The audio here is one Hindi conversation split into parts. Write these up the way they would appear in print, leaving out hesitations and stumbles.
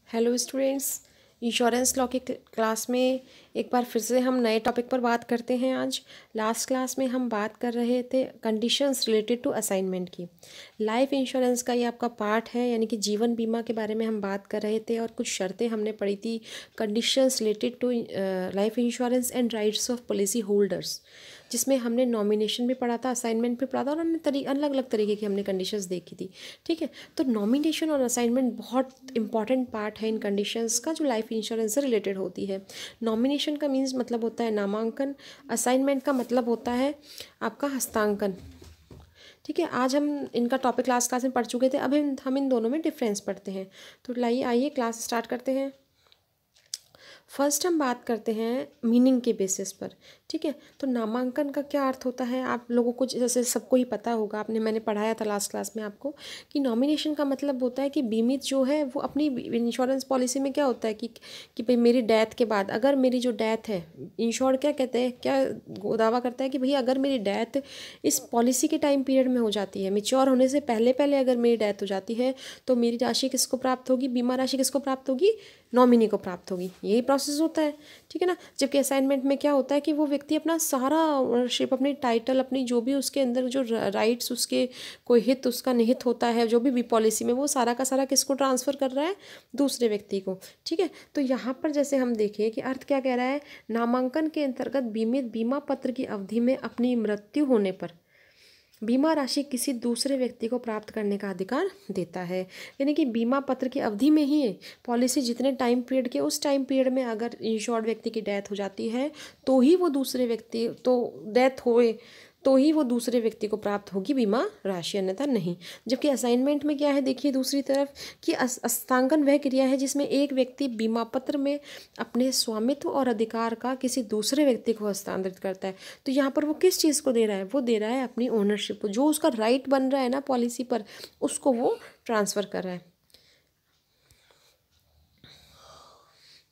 Hello students. इंश्योरेंस लॉ के क्लास में एक बार फिर से हम नए टॉपिक पर बात करते हैं। आज लास्ट क्लास में हम बात कर रहे थे कंडीशंस रिलेटेड टू असाइनमेंट की। लाइफ इंश्योरेंस का ये आपका पार्ट है, यानी कि जीवन बीमा के बारे में हम बात कर रहे थे और कुछ शर्तें हमने पढ़ी थी। Conditions related to life insurance and rights of policy holders, जिसमें हमने नॉमिनेशन भी पढ़ा था, असाइनमेंट भी पढ़ा था और हमने अलग अलग तरीके की हमने कंडीशंस देखी थी। ठीक है, तो नॉमिनेशन और असाइनमेंट बहुत इंपॉर्टेंट पार्ट है इन कंडीशंस का जो लाइफ इंश्योरेंस से रिलेटेड होती है। नॉमिनेशन का मीन्स मतलब होता है नामांकन, असाइनमेंट का मतलब होता है आपका हस्तांकन। ठीक है, आज हम इनका टॉपिक लास्ट क्लास में पढ़ चुके थे। अब हम इन दोनों में डिफरेंस पढ़ते हैं। तो लाइए आइए क्लास स्टार्ट करते हैं। फर्स्ट हम बात करते हैं मीनिंग के बेसिस पर। ठीक है, तो नामांकन का क्या अर्थ होता है आप लोगों को जैसे सबको ही पता होगा, मैंने पढ़ाया था लास्ट क्लास में आपको कि नॉमिनेशन का मतलब होता है कि बीमित जो है वो अपनी इंश्योरेंस पॉलिसी में क्या होता है कि भाई मेरी डेथ के बाद, अगर मेरी जो डेथ है, इंश्योर्ड क्या कहते हैं, क्या दावा करता है कि भैया अगर मेरी डेथ इस पॉलिसी के टाइम पीरियड में हो जाती है, मेच्योर होने से पहले पहले अगर मेरी डेथ हो जाती है, तो मेरी राशि किसको प्राप्त होगी, बीमा राशि किसको प्राप्त होगी, नॉमिनी को प्राप्त होगी। यही प्रोसेस होता है। ठीक है ना। जबकि असाइनमेंट में क्या होता है कि वो व्यक्ति अपना सारा ओनरशिप, अपनी टाइटल, अपनी जो भी उसके अंदर जो राइट्स, उसके कोई हित उसका निहित होता है जो भी पॉलिसी में, वो सारा का सारा किसको ट्रांसफ़र कर रहा है, दूसरे व्यक्ति को। ठीक है, तो यहाँ पर जैसे हम देखें कि अर्थ क्या कह रहा है, नामांकन के अंतर्गत बीमित बीमा पत्र की अवधि में अपनी मृत्यु होने पर बीमा राशि किसी दूसरे व्यक्ति को प्राप्त करने का अधिकार देता है। यानी कि बीमा पत्र की अवधि में ही पॉलिसी जितने टाइम पीरियड के, उस टाइम पीरियड में अगर इंश्योर्ड व्यक्ति की डेथ हो जाती है तो ही वो दूसरे व्यक्ति तो डेथ होए तो ही वो दूसरे व्यक्ति को प्राप्त होगी बीमा राशि, अन्यथा नहीं। जबकि असाइनमेंट में क्या है, देखिए दूसरी तरफ कि हस्तांकन वह क्रिया है जिसमें एक व्यक्ति बीमा पत्र में अपने स्वामित्व और अधिकार का किसी दूसरे व्यक्ति को हस्तांतरित करता है। तो यहाँ पर वो किस चीज़ को दे रहा है, वो दे रहा है अपनी ओनरशिप को, जो उसका राइट बन रहा है ना पॉलिसी पर, उसको वो ट्रांसफ़र कर रहा है।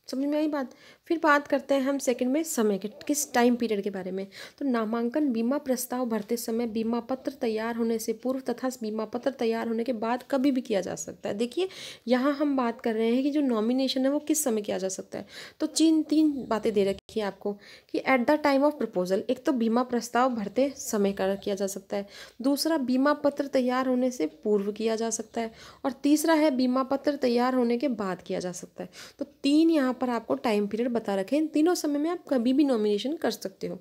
समझ में आई बात। फिर बात करते हैं हम सेकंड में समय के, किस टाइम पीरियड के बारे में। तो नामांकन बीमा प्रस्ताव भरते समय बीमा पत्र तैयार होने से पूर्व तथा बीमा पत्र तैयार होने के बाद कभी भी किया जा सकता है। देखिए यहाँ हम बात कर रहे हैं कि जो नॉमिनेशन है वो किस समय किया जा सकता है। तो तीन बातें दे रखी है आपको कि at the time of proposal, एक तो बीमा प्रस्ताव भरते समय किया जा सकता है, दूसरा बीमा पत्र तैयार होने से पूर्व किया जा सकता है, और तीसरा है बीमा पत्र तैयार होने के बाद किया जा सकता है। तो तीन यहाँ पर आपको टाइम पीरियड बता रखे हैं। इन तीनों समय में आप कभी भी नॉमिनेशन कर सकते हो।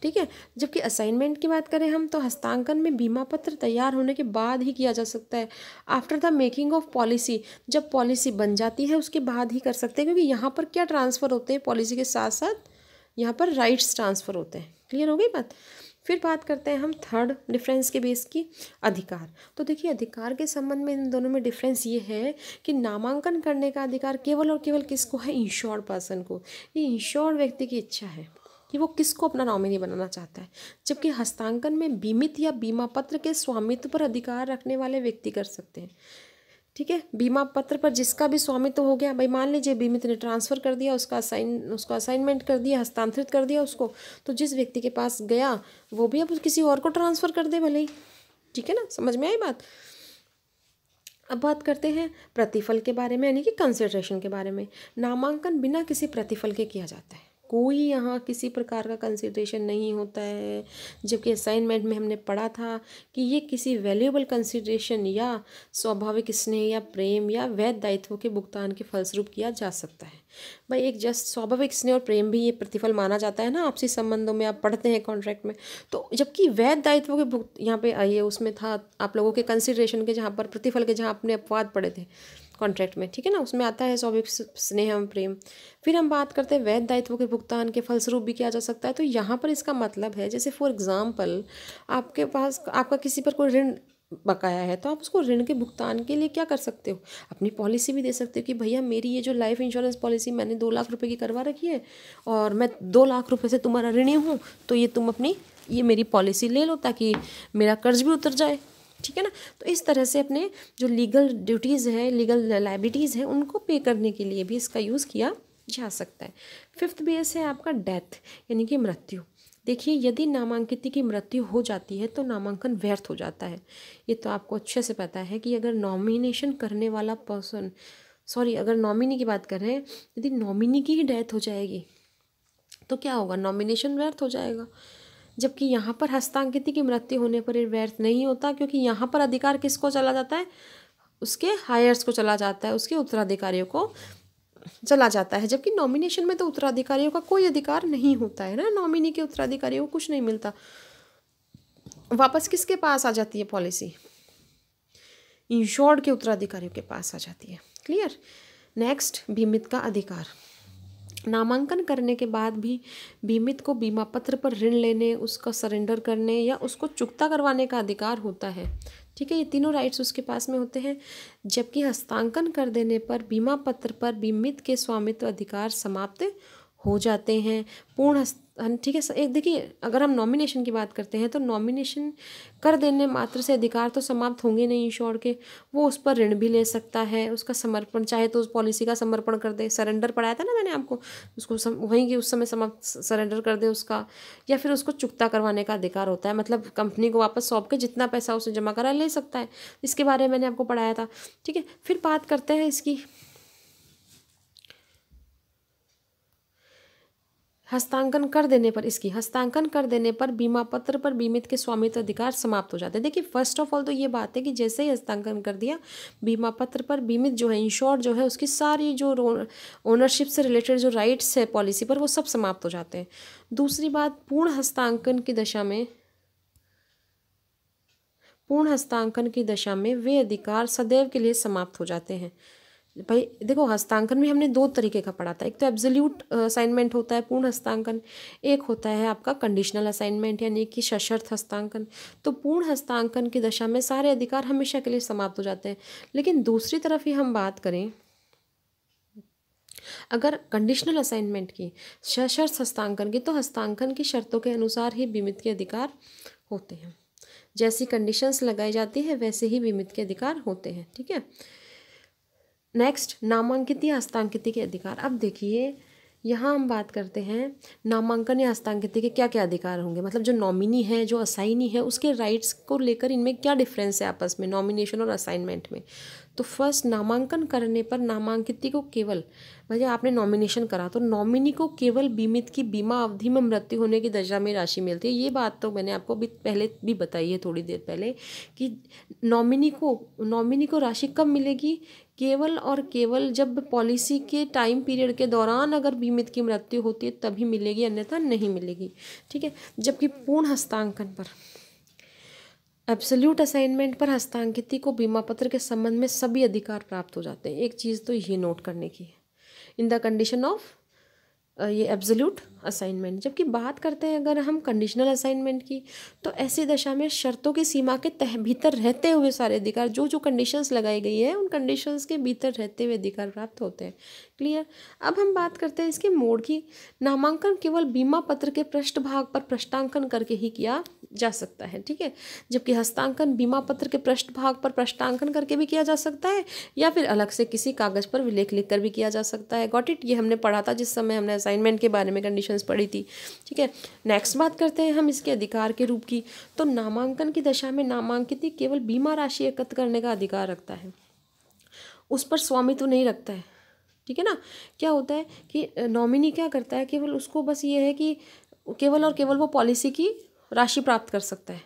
ठीक है, जबकि असाइनमेंट की बात करें हम, तो हस्तांकन में बीमा पत्र तैयार होने के बाद ही किया जा सकता है। After the making of policy, जब पॉलिसी बन जाती है उसके बाद ही कर सकते हैं, क्योंकि यहाँ पर क्या ट्रांसफ़र होते हैं, पॉलिसी के साथ साथ यहाँ पर राइट्स ट्रांसफ़र होते हैं। क्लियर हो गई बात। फिर बात करते हैं हम थर्ड डिफरेंस के बेस की, अधिकार। तो देखिए अधिकार के संबंध में इन दोनों में डिफरेंस ये है कि नामांकन करने का अधिकार केवल और केवल किसको है, इंश्योर्ड पर्सन को। ये इंश्योर्ड व्यक्ति की इच्छा है कि वो किसको अपना नॉमिनी बनाना चाहता है। जबकि हस्तांकन में बीमित या बीमा पत्र के स्वामित्व पर अधिकार रखने वाले व्यक्ति कर सकते हैं। ठीक है, बीमा पत्र पर जिसका भी स्वामित्व हो गया, भाई मान लीजिए बीमित ने ट्रांसफ़र कर दिया, उसका असाइनमेंट कर दिया, हस्तांतरित कर दिया उसको, तो जिस व्यक्ति के पास गया वो भी अब किसी और को ट्रांसफ़र कर दे भले ही। ठीक है ना, समझ में आई बात। अब बात करते हैं प्रतिफल के बारे में, यानी कि कंसिडरेशन के बारे में। नामांकन बिना किसी प्रतिफल के किया जाता है, कोई यहाँ किसी प्रकार का कंसिडरेशन नहीं होता है। जबकि असाइनमेंट में हमने पढ़ा था कि ये किसी वैल्यूएबल कंसिडरेशन या स्वाभाविक स्नेह या प्रेम या वैध दायित्वों के भुगतान के फलस्वरूप किया जा सकता है। भाई एक जस्ट स्वाभाविक स्नेह और प्रेम भी ये प्रतिफल माना जाता है ना, आपसी संबंधों में आप पढ़ते हैं कॉन्ट्रैक्ट में। तो जबकि वैध दायित्वों के यहाँ पे आइए उसमें था आप लोगों के कंसिडरेशन के, जहाँ पर प्रतिफल के, जहाँ आपने अपवाद पढ़े थे कॉन्ट्रैक्ट में। ठीक है ना, उसमें आता है स्वाभाविक स्नेह एवं प्रेम। फिर हम बात करते हैं वैध दायित्वों के भुगतान के फलस्वरूप भी किया जा सकता है। तो यहाँ पर इसका मतलब है, जैसे फॉर एग्जाम्पल आपके पास आपका किसी पर कोई ऋण बकाया है, तो आप उसको ऋण के भुगतान के लिए क्या कर सकते हो, अपनी पॉलिसी भी दे सकते हो कि भैया मेरी ये जो लाइफ इंश्योरेंस पॉलिसी मैंने 2 लाख रुपए की करवा रखी है और मैं 2 लाख रुपए से तुम्हारा ऋणी हूँ, तो ये तुम अपनी ये मेरी पॉलिसी ले लो ताकि मेरा कर्ज भी उतर जाए। ठीक है ना, तो इस तरह से अपने जो लीगल ड्यूटीज़ हैं, लीगल लाइबिलिटीज़ हैं, उनको पे करने के लिए भी इसका यूज़ किया जा सकता है। फिफ्थ बेस है आपका डेथ, यानी कि मृत्यु। देखिए यदि नामांकित की मृत्यु हो जाती है तो नामांकन व्यर्थ हो जाता है। ये तो आपको अच्छे से पता है कि अगर नॉमिनेशन करने वाला पर्सन सॉरी, अगर नॉमिनी की बात कर रहे हैं, यदि नॉमिनी की ही डेथ हो जाएगी तो क्या होगा, नॉमिनेशन व्यर्थ हो जाएगा। जबकि यहाँ पर हस्तांकित की मृत्यु होने पर ये व्यर्थ नहीं होता, क्योंकि यहाँ पर अधिकार किसको चला जाता है, उसके हायर्स को चला जाता है, उसके उत्तराधिकारियों को चला जाता है। जबकि नॉमिनेशन में तो उत्तराधिकारियों का कोई अधिकार नहीं होता है ना, नॉमिनी के उत्तराधिकारियों को कुछ नहीं मिलता, वापस किसके पास आ जाती है पॉलिसी, इंश्योर्ड के उत्तराधिकारियों के पास आ जाती है। क्लियर। नेक्स्ट, बीमित का अधिकार। नामांकन करने के बाद भी बीमित को बीमा पत्र पर ऋण लेने, उसका सरेंडर करने या उसको चुकता करवाने का अधिकार होता है। ठीक है, ये तीनों राइट्स उसके पास में होते हैं। जबकि हस्तांकन कर देने पर बीमा पत्र पर बीमित के स्वामित्व अधिकार समाप्त हो जाते हैं। पूर्ण ठीक है। एक देखिए, अगर हम नॉमिनेशन की बात करते हैं तो नॉमिनेशन कर देने मात्र से अधिकार तो समाप्त होंगे नहीं इंश्योर के, वो उस पर ऋण भी ले सकता है, उसका समर्पण, चाहे तो उस पॉलिसी का समर्पण कर दे, सरेंडर पढ़ाया था ना मैंने आपको, उसको वहीं की उस समय समाप्त सरेंडर कर दे उसका, या फिर उसको चुकता करवाने का अधिकार होता है, मतलब कंपनी को वापस सौंप के जितना पैसा उसे जमा करा ले सकता है। इसके बारे में मैंने आपको पढ़ाया था। ठीक है, फिर बात करते हैं इसकी हस्तांकन कर देने पर बीमा पत्र पर बीमित के स्वामित्व अधिकार समाप्त हो जाते हैं। देखिए, फर्स्ट ऑफ ऑल तो ये बात है कि जैसे ही हस्तांकन कर दिया, बीमा पत्र पर बीमित जो है, इंश्योर्ड जो है, उसकी सारी जो ओनरशिप से रिलेटेड जो राइट्स है पॉलिसी पर, वो सब समाप्त हो जाते हैं। दूसरी बात, पूर्ण हस्तांकन की दशा में वे अधिकार सदैव के लिए समाप्त हो जाते हैं। भाई देखो, हस्तांकन में हमने दो तरीके का पढ़ा था, एक तो एब्सोल्यूट असाइनमेंट होता है पूर्ण हस्तांकन, एक होता है आपका कंडीशनल असाइनमेंट यानी कि सशर्त हस्तांकन। तो पूर्ण हस्तांकन की दशा में सारे अधिकार हमेशा के लिए समाप्त हो जाते हैं। लेकिन दूसरी तरफ ही हम बात करें, अगर कंडीशनल असाइनमेंट की, सशर्त हस्तांकन की, तो हस्तांकन की शर्तों के अनुसार ही बीमित के अधिकार होते हैं। जैसी कंडीशंस लगाई जाती है वैसे ही बीमित के अधिकार होते हैं। ठीक है। नेक्स्ट, नामांकित या हस्तांकित के अधिकार। अब देखिए, यहाँ हम बात करते हैं नामांकन या हस्तांकित के क्या क्या अधिकार होंगे, मतलब जो नॉमिनी है, जो असाइनी है, उसके राइट्स को लेकर इनमें क्या डिफरेंस है आपस में, नॉमिनेशन और असाइनमेंट में। तो फर्स्ट, नामांकन करने पर नामांकित को केवल, मतलब आपने नॉमिनेशन करा तो नॉमिनी को केवल बीमित की बीमा अवधि में मृत्यु होने की दशा में राशि मिलती है। ये बात तो मैंने आपको भी पहले भी बताई है, थोड़ी देर पहले, कि नॉमिनी को राशि कब मिलेगी, केवल और केवल जब पॉलिसी के टाइम पीरियड के दौरान अगर बीमित की मृत्यु होती है तभी मिलेगी, अन्यथा नहीं मिलेगी। ठीक है। जबकि पूर्ण हस्तांकन पर, एब्सोल्यूट असाइनमेंट पर हस्तांकित को बीमा पत्र के संबंध में सभी अधिकार प्राप्त हो जाते हैं। एक चीज़ तो ये नोट करने की है, इन द कंडीशन ऑफ ये एब्सोल्यूट असाइनमेंट। जबकि बात करते हैं अगर हम कंडीशनल असाइनमेंट की, तो ऐसी दशा में शर्तों की सीमा के भीतर रहते हुए सारे अधिकार, जो जो कंडीशंस लगाई गई है उन कंडीशंस के भीतर रहते हुए अधिकार प्राप्त होते हैं। क्लियर। अब हम बात करते हैं इसके मोड की। नामांकन केवल बीमा पत्र के पृष्ठभाग पर पृष्ठांकन करके ही किया जा सकता है। ठीक है। जबकि हस्तांकन बीमा पत्र के पृष्ठभाग पर पृष्ठांकन करके भी किया जा सकता है, या फिर अलग से किसी कागज पर विलेख लिखकर भी किया जा सकता है। Got it. ये हमने पढ़ा था जिस समय हमने असाइनमेंट के बारे में कंडीशंस पढ़ी थी। ठीक है। नेक्स्ट बात करते हैं हम इसके अधिकार के रूप की। तो नामांकन की दशा में नामांकित केवल बीमा राशि एकत्र करने का अधिकार रखता है, उस पर स्वामित्व नहीं रखता है। ठीक है ना। क्या होता है कि नॉमिनी क्या करता है, केवल उसको बस ये है कि केवल और केवल वो पॉलिसी की राशि प्राप्त कर सकता है,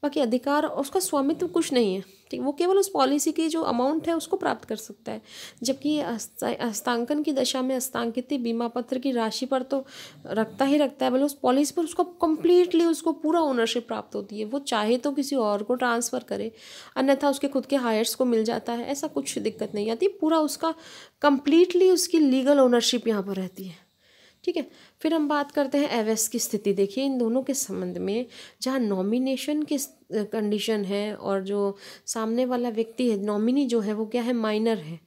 बाकी अधिकार, उसका स्वामित्व कुछ नहीं है। ठीक, वो केवल उस पॉलिसी की जो अमाउंट है उसको प्राप्त कर सकता है। जबकि हस्तांकन की दशा में हस्तांकित बीमा पत्र की राशि पर तो रखता ही रखता है, मतलब उस पॉलिसी पर उसको कम्प्लीटली, उसको पूरा ओनरशिप प्राप्त होती है। वो चाहे तो किसी और को ट्रांसफ़र करे, अन्यथा उसके खुद के हायर्स को मिल जाता है, ऐसा कुछ दिक्कत नहीं आती। पूरा उसका कम्प्लीटली उसकी लीगल ओनरशिप यहाँ पर रहती है। ठीक है। फिर हम बात करते हैं एवेस की स्थिति। देखिए, इन दोनों के संबंध में, जहाँ नॉमिनेशन की कंडीशन है और जो सामने वाला व्यक्ति है, नॉमिनी जो है वो क्या है, माइनर है,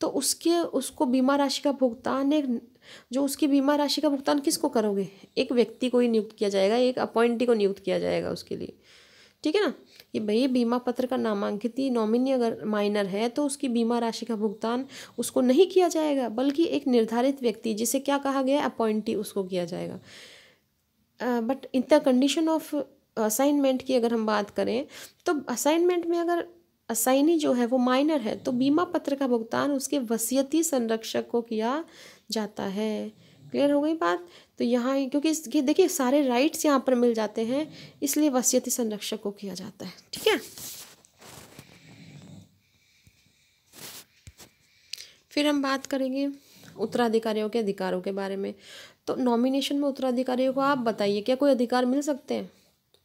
तो उसको बीमा राशि का भुगतान, उसकी बीमा राशि का भुगतान किसको करोगे, एक व्यक्ति को ही नियुक्त किया जाएगा, एक अपॉइंटी को नियुक्त किया जाएगा उसके लिए। ठीक है ना। ये भाई बीमा पत्र का नामांकित नॉमिनी अगर माइनर है तो उसकी बीमा राशि का भुगतान उसको नहीं किया जाएगा, बल्कि एक निर्धारित व्यक्ति, जिसे क्या कहा गया है, अपॉइंटी, उसको किया जाएगा। But in the condition of assignment की अगर हम बात करें, तो असाइनमेंट में अगर असाइनी जो है वो माइनर है, तो बीमा पत्र का भुगतान उसके वसीयती संरक्षक को किया जाता है। क्लियर हो गई बात। तो यहाँ क्योंकि इसके देखिए सारे राइट्स यहाँ पर मिल जाते हैं, इसलिए वसीयती संरक्षक को किया जाता है। ठीक है, फिर हम बात करेंगे उत्तराधिकारियों के अधिकारों के बारे में। तो नॉमिनेशन में उत्तराधिकारियों को आप बताइए क्या कोई अधिकार मिल सकते हैं?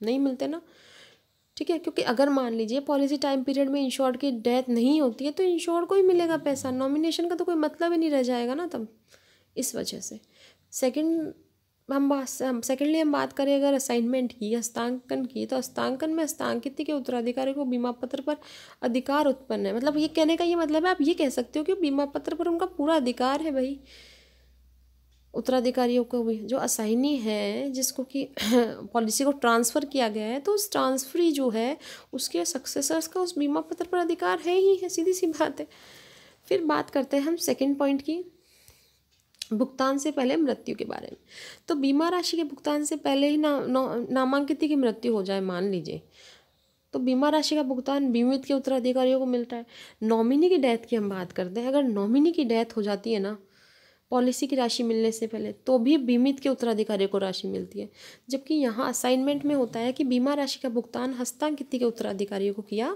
नहीं मिलते ना। ठीक है, क्योंकि अगर मान लीजिए पॉलिसी टाइम पीरियड में इंश्योर्ड की डेथ नहीं होती है तो इंश्योर्ड को ही मिलेगा पैसा, नॉमिनेशन का तो कोई मतलब ही नहीं रह जाएगा ना तब। इस वजह से सेकेंडली हम बात करें अगर असाइनमेंट की, हस्तांकन की, तो हस्तांकन में हस्तांकित के उत्तराधिकारी को बीमा पत्र पर अधिकार उत्पन्न है। मतलब ये कहने का ये मतलब है, आप ये कह सकते हो कि बीमा पत्र पर उनका पूरा अधिकार है भाई। उत्तराधिकारियों को भी जो असाइनी है, जिसको कि पॉलिसी को ट्रांसफ़र किया गया है, तो उस ट्रांसफरी जो है उसके सक्सेसर्स का उस बीमा पत्र पर अधिकार है ही है, सीधी सी बात है। फिर बात करते हैं हम सेकंड पॉइंट की, भुगतान से पहले मृत्यु के बारे में। तो बीमा राशि के भुगतान से पहले ही नामांकित की मृत्यु हो जाए मान लीजिए, तो बीमा राशि का भुगतान बीमित के उत्तराधिकारियों को मिलता है। नॉमिनी की डेथ की हम बात करते हैं, अगर नॉमिनी की डेथ हो जाती है ना पॉलिसी की राशि मिलने से पहले, तो भी बीमित के उत्तराधिकारी को राशि मिलती है। जबकि यहाँ असाइनमेंट में होता है कि बीमा राशि का भुगतान हस्तांकित के उत्तराधिकारियों को किया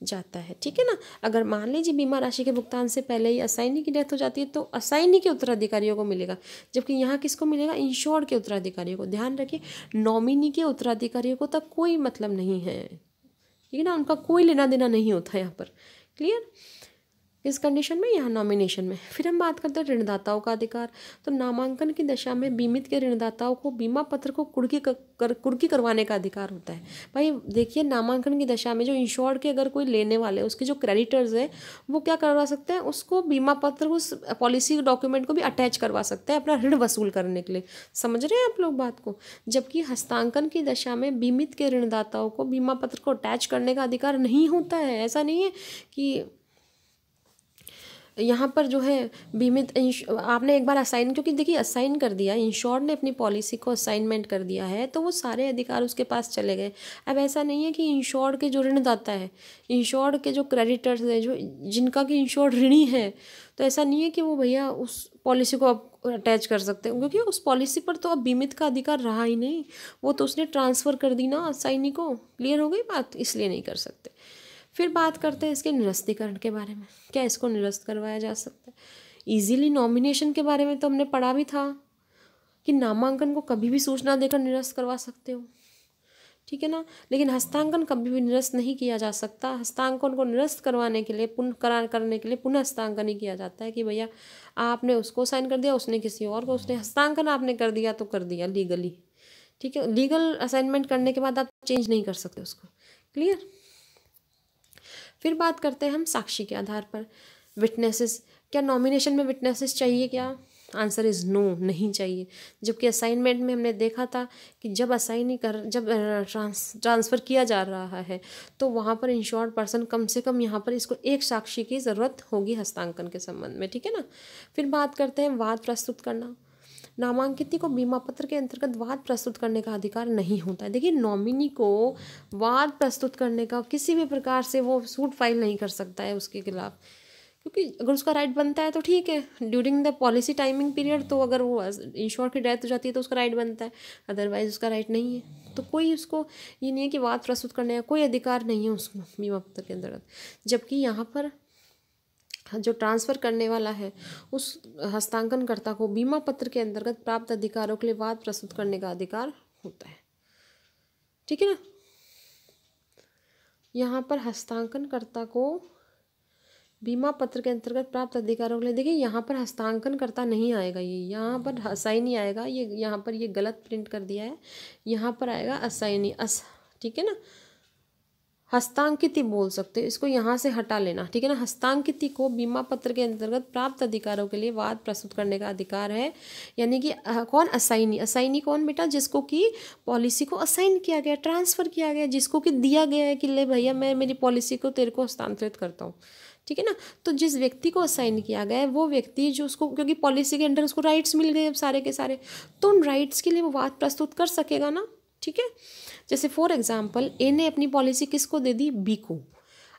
जाता है। ठीक है ना, अगर मान लीजिए बीमा राशि के भुगतान से पहले ही असाइनी की डेथ हो जाती है तो असाइनी के उत्तराधिकारियों को मिलेगा, जबकि यहाँ किसको मिलेगा? इंश्योर्ड के उत्तराधिकारियों को। ध्यान रखिए, नॉमिनी के उत्तराधिकारियों को तक कोई मतलब नहीं है, ठीक है ना, उनका कोई लेना देना नहीं होता यहाँ पर। क्लियर? किस कंडीशन में? यहाँ नॉमिनेशन में। फिर हम बात करते हैं ऋणदाताओं का अधिकार। तो नामांकन की दशा में बीमित के ऋणदाताओं को बीमा पत्र को कुर्की करवाने का अधिकार होता है। भाई देखिए, नामांकन की दशा में जो इंश्योर्ड के अगर कोई लेने वाले उसके जो क्रेडिटर्स है वो क्या करवा सकते हैं? उसको बीमा पत्र उस पॉलिसी डॉक्यूमेंट को भी अटैच करवा सकते हैं अपना ऋण वसूल करने के लिए। समझ रहे हैं आप लोग बात को? जबकि हस्तांकन की दशा में बीमित के ऋणदाताओं को बीमा पत्र को अटैच करने का अधिकार नहीं होता है। ऐसा नहीं है कि यहाँ पर जो है बीमित आपने एक बार असाइन, क्योंकि देखिए असाइन कर दिया, इंश्योर्ड ने अपनी पॉलिसी को असाइनमेंट कर दिया है, तो वो सारे अधिकार उसके पास चले गए। अब ऐसा नहीं है कि इंश्योर्ड के जो ऋणदाता है, इंश्योर्ड के जो क्रेडिटर्स है, जो जिनका कि इंश्योर्ड ऋणी है, तो ऐसा नहीं है कि वो भैया उस पॉलिसी को अब अटैच कर सकते हैं, क्योंकि उस पॉलिसी पर तो अब बीमित का अधिकार रहा ही नहीं, वो तो उसने ट्रांसफ़र कर दी ना असाइनी को। क्लियर हो गई बात? इसलिए नहीं कर सकते। फिर बात करते हैं इसके निरस्तीकरण के बारे में। क्या इसको निरस्त करवाया जा सकता है? इजीली नॉमिनेशन के बारे में तो हमने पढ़ा भी था कि नामांकन को कभी भी सूचना देकर निरस्त करवा सकते हो, ठीक है ना। लेकिन हस्तांकन कभी भी निरस्त नहीं किया जा सकता। हस्तांकन को निरस्त करवाने के लिए पुनः हस्तांकन ही किया जाता है कि भैया आपने उसको साइन कर दिया, उसने किसी और को, उसने हस्तांकन आपने कर दिया तो कर दिया लीगली, ठीक है। लीगल असाइनमेंट करने के बाद आप चेंज नहीं कर सकते उसको। क्लियर? फिर बात करते हैं हम साक्षी के आधार पर। विटनेसेस, क्या नॉमिनेशन में विटनेसेस चाहिए क्या? आंसर इज़ नो, नहीं चाहिए। जबकि असाइनमेंट में हमने देखा था कि जब ट्रांसफ़र किया जा रहा है तो वहाँ पर इंश्योर्ड पर्सन कम से कम यहाँ पर इसको एक साक्षी की ज़रूरत होगी हस्तांकन के संबंध में, ठीक है ना। फिर बात करते हैं वाद प्रस्तुत करना। नामांकित को बीमा पत्र के अंतर्गत वाद प्रस्तुत करने का अधिकार नहीं होता है। देखिए, नॉमिनी को वाद प्रस्तुत करने का किसी भी प्रकार से वो सूट फाइल नहीं कर सकता है उसके खिलाफ, क्योंकि अगर उसका राइट बनता है तो ठीक है, during the policy timing period, तो अगर वो इंश्योर की डेथ हो जाती है तो उसका राइट बनता है, अदरवाइज उसका राइट नहीं है। तो कोई उसको ये नहीं है कि वाद प्रस्तुत करने का कोई अधिकार नहीं है उसको बीमा पत्र के अंतर्गत। जबकि यहाँ पर जो ट्रांसफ़र करने वाला है उस हस्तांकनकर्ता को बीमा पत्र के अंतर्गत प्राप्त अधिकारों के लिए वाद प्रस्तुत करने का अधिकार होता है, ठीक है ना। यहाँ पर हस्तांकनकर्ता को बीमा पत्र के अंतर्गत प्राप्त अधिकारों के लिए, देखिए यहाँ पर हस्तांकनकर्ता नहीं आएगा, ये यहाँ पर असाइनी आएगा, ये यहाँ पर ये गलत प्रिंट कर दिया है, यहाँ पर आएगा असाइनी, ठीक है ना। हस्तांकित बोल सकते हो इसको, यहाँ से हटा लेना, ठीक है ना। हस्तांकित को बीमा पत्र के अंतर्गत प्राप्त अधिकारों के लिए वाद प्रस्तुत करने का अधिकार है। यानी कि कौन? असाइनी। असाइनी कौन बेटा? जिसको कि पॉलिसी को असाइन किया गया, ट्रांसफ़र किया गया, जिसको कि दिया गया है कि ले भैया मैं मेरी पॉलिसी को तेरे को हस्तांतरित करता हूँ, ठीक है ना। तो जिस व्यक्ति को असाइन किया गया है वो व्यक्ति जो उसको, क्योंकि पॉलिसी के अंडर उसको राइट्स मिल गए अब सारे के सारे, तो उन राइट्स के लिए वो वाद प्रस्तुत कर सकेगा ना, ठीक है। जैसे फॉर एग्जांपल ए ने अपनी पॉलिसी किसको दे दी? बी को।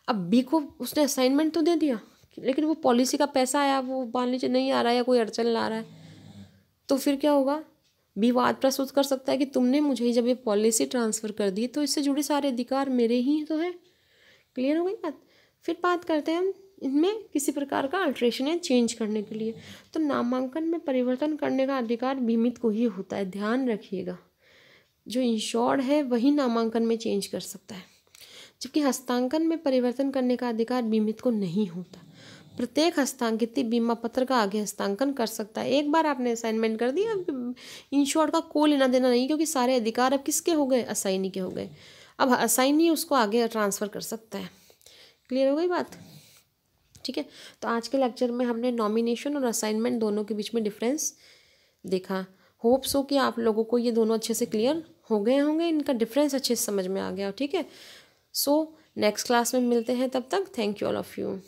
अब बी को उसने असाइनमेंट तो दे दिया, लेकिन वो पॉलिसी का पैसा आया वो मान लीजिए नहीं आ रहा है या कोई अड़चन ला रहा है, तो फिर क्या होगा, बी वाद प्रस्तुत कर सकता है कि तुमने मुझे जब ये पॉलिसी ट्रांसफ़र कर दी तो इससे जुड़े सारे अधिकार मेरे ही तो है। क्लियर हो गई बात। फिर बात करते हैं हम इनमें किसी प्रकार का अल्ट्रेशन या चेंज करने के लिए। तो नामांकन में परिवर्तन करने का अधिकार बीमित को ही होता है, ध्यान रखिएगा। जो इंश्योर्ड है वही नामांकन में चेंज कर सकता है, जबकि हस्तांकन में परिवर्तन करने का अधिकार बीमित को नहीं होता। प्रत्येक हस्तांकित बीमा पत्र का आगे हस्तांकन कर सकता है। एक बार आपने असाइनमेंट कर दिया, अब इंश्योर्ड का कोई लेना देना नहीं, क्योंकि सारे अधिकार अब किसके हो गए, असाइनी के हो गए। अब असाइनी उसको आगे ट्रांसफ़र कर सकता है। क्लियर हो गई बात। ठीक है, तो आज के लेक्चर में हमने नॉमिनेशन और असाइनमेंट दोनों के बीच में डिफरेंस देखा। होप सो कि आप लोगों को ये दोनों अच्छे से क्लियर हो गए होंगे, इनका डिफरेंस अच्छे से समझ में आ गया। ठीक है, सो नेक्स्ट क्लास में मिलते हैं, तब तक thank you all of you.